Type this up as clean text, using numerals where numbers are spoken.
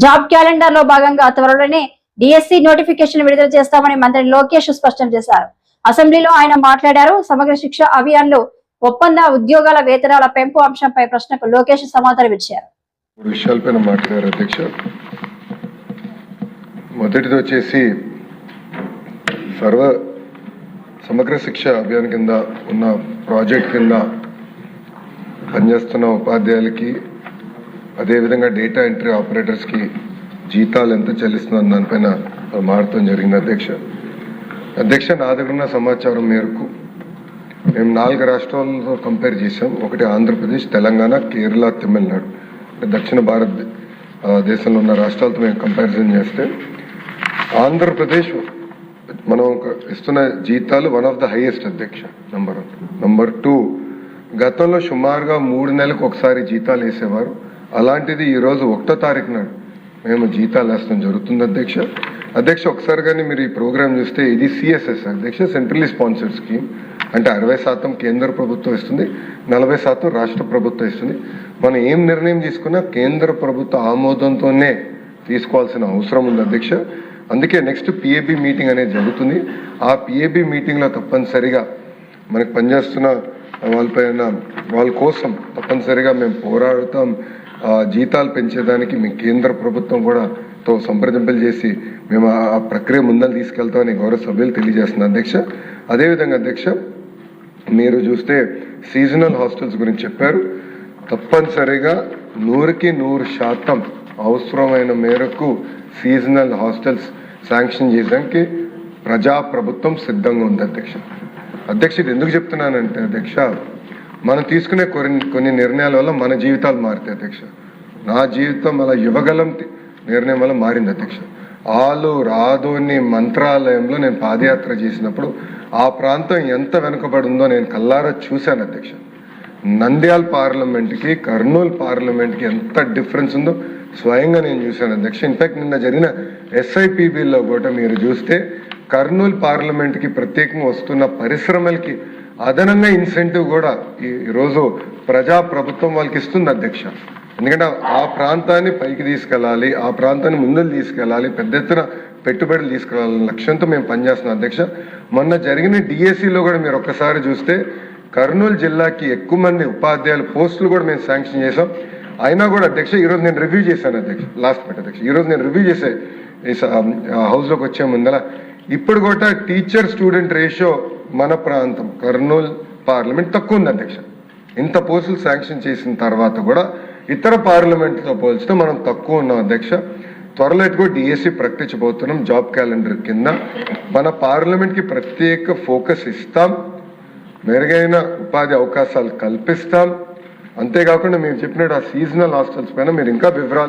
Job calendar లో భాగంగా త్వరలోనే డిఎస్సి నోటిఫికేషన్ విడుదల చేస్తామని మంత్రి లోకేష్ స్పష్టం చేశారు. అసెంబ్లీలో ఆయన మాట్లాడారు. సమగ్ర శిక్ష అభియాన్ లో ఒప్పంద ఉద్యోగాల వేతనాల పెంపు అంశంపై ప్రశ్నకు లోకేష్ సమాధానం ఇచ్చారు. విషయాలపైన మాట్లాడారు అధ్యక్ష. మొదటిది వచ్చేసి సమగ్ర శిక్ష అభియాన్ కింద ఉన్న ప్రాజెక్ట్ కింద పనిచేస్తున్న ఉపాధ్యాయులకి అదేవిధంగా డేటా ఎంట్రీ ఆపరేటర్స్కి జీతాలు ఎంత చెల్లిస్తున్నారు దానిపైన మారటం జరిగింది అధ్యక్ష. నా దగ్గర ఉన్న సమాచారం మేరకు మేము 4 రాష్ట్రాలతో కంపేర్ చేసాం. ఒకటి ఆంధ్రప్రదేశ్, తెలంగాణ, కేరళ, తమిళనాడు, దక్షిణ భారతదేశంలో ఉన్న రాష్ట్రాలతో మేము కంపారిజన్ చేస్తే ఆంధ్రప్రదేశ్ మనం ఇస్తున్న జీతాలు వన్ ఆఫ్ ద హైయెస్ట్ అధ్యక్ష. నంబర్ 1. నంబర్ 2, గతంలో సుమారుగా 3 నెలలకు ఒకసారి జీతాలు వేసేవారు. అలాంటిది ఈరోజు 1వ తారీఖు నాడు మేము జీతాలు వేస్తాం జరుగుతుంది అధ్యక్ష. ఒకసారి కానీ మీరు ఈ ప్రోగ్రామ్ చూస్తే ఇది సిఎస్ఎస్ అధ్యక్ష, సెంట్రల్లీ స్పాన్సర్డ్ స్కీమ్. అంటే 60% కేంద్ర ప్రభుత్వం ఇస్తుంది, 40% రాష్ట్ర ప్రభుత్వం ఇస్తుంది. మనం ఏం నిర్ణయం తీసుకున్నా కేంద్ర ప్రభుత్వ ఆమోదంతోనే తీసుకోవాల్సిన అవసరం ఉంది అధ్యక్ష. అందుకే నెక్స్ట్ పిఏబి మీటింగ్ అనేది జరుగుతుంది. ఆ పిఏబి మీటింగ్లో తప్పనిసరిగా మనకు పనిచేస్తున్న వాళ్ళ కోసం తప్పనిసరిగా మేము పోరాడుతాం. జీతాలు పెంచేదానికి మీ కేంద్ర ప్రభుత్వం కూడా సంప్రదింపులు చేసి మేము ఆ ప్రక్రియ ముందలు తీసుకెళ్తామని గౌరవ సభ్యులు తెలియజేస్తున్నారు అధ్యక్ష. అదేవిధంగా అధ్యక్ష, మీరు చూస్తే సీజనల్ హాస్టల్స్ గురించి చెప్పారు. తప్పనిసరిగా 100కి 100% అవసరమైన మేరకు సీజనల్ హాస్టల్స్ శాంక్షన్ చేయడానికి ప్రజాప్రభుత్వం సిద్ధంగా ఉంది అధ్యక్ష. ఇది ఎందుకు చెప్తున్నానంటే అధ్యక్ష, మనం తీసుకునే కొన్ని నిర్ణయాల వల్ల మన జీవితాలు మారుతాయి అధ్యక్ష. నా జీవితం అలా యువగలం నిర్ణయం వల్ల మారింది అధ్యక్ష. రాదోని మంత్రాలయంలో నేను పాదయాత్ర చేసినప్పుడు ఆ ప్రాంతం ఎంత వెనుకబడి ఉందో నేను కల్లారా చూశాను అధ్యక్ష. నంద్యాల పార్లమెంట్కి కర్నూలు పార్లమెంట్కి ఎంత డిఫరెన్స్ ఉందో స్వయంగా నేను చూశాను అధ్యక్ష. ఇన్ఫాక్ట్ నిన్న జరిగిన ఎస్ఐపిబిలో కూడా మీరు చూస్తే కర్నూలు పార్లమెంట్కి ప్రత్యేకంగా వస్తున్న పరిశ్రమలకి అదనంగా ఇన్సెంటివ్ కూడా ఈరోజు ప్రజాప్రభుత్వం వాళ్ళకి ఇస్తుంది అధ్యక్ష. ఎందుకంటే ఆ ప్రాంతాన్ని పైకి తీసుకెళ్ళాలి, ఆ ప్రాంతాన్ని ముందుకు తీసుకెళ్ళాలి, పెద్ద ఎత్తున పెట్టుబడులు తీసుకెళ్ళాలని లక్ష్యంతో మేము పనిచేస్తున్నాం అధ్యక్ష. మొన్న జరిగిన డిఎస్సిలో కూడా మీరు ఒక్కసారి చూస్తే కర్నూలు జిల్లాకి ఎక్కువ మంది ఉపాధ్యాయుల పోస్టులు కూడా మేము శాంక్షన్ చేసాం. అయినా కూడా అధ్యక్ష ఈరోజు నేను రివ్యూ చేశాను అధ్యక్ష, లాస్ట్ మినిట్ అధ్యక్ష. ఈరోజు నేను రివ్యూ చేసే హౌస్లోకి వచ్చే ముందర ఇప్పుడు కూడా టీచర్ స్టూడెంట్ రేషియో మన ప్రాంతం కర్నూలు పార్లమెంట్ తక్కువ ఉంది అధ్యక్ష. ఇంత పోస్టులు శాంక్షన్ చేసిన తర్వాత కూడా ఇతర పార్లమెంట్తో పోల్చితే మనం తక్కువ ఉన్నాం అధ్యక్ష. త్వరలో ఎటుకో డిఎస్సి ప్రకటించబోతున్నాం. జాబ్ క్యాలెండర్ కింద మన పార్లమెంట్కి ప్రత్యేక ఫోకస్ ఇస్తాం, మెరుగైన ఉపాధి అవకాశాలు కల్పిస్తాం. అంతేకాకుండా మేము చెప్పినట్టు ఆ సీజనల్ హాస్టల్స్ పైన మీరు ఇంకా వివరాలు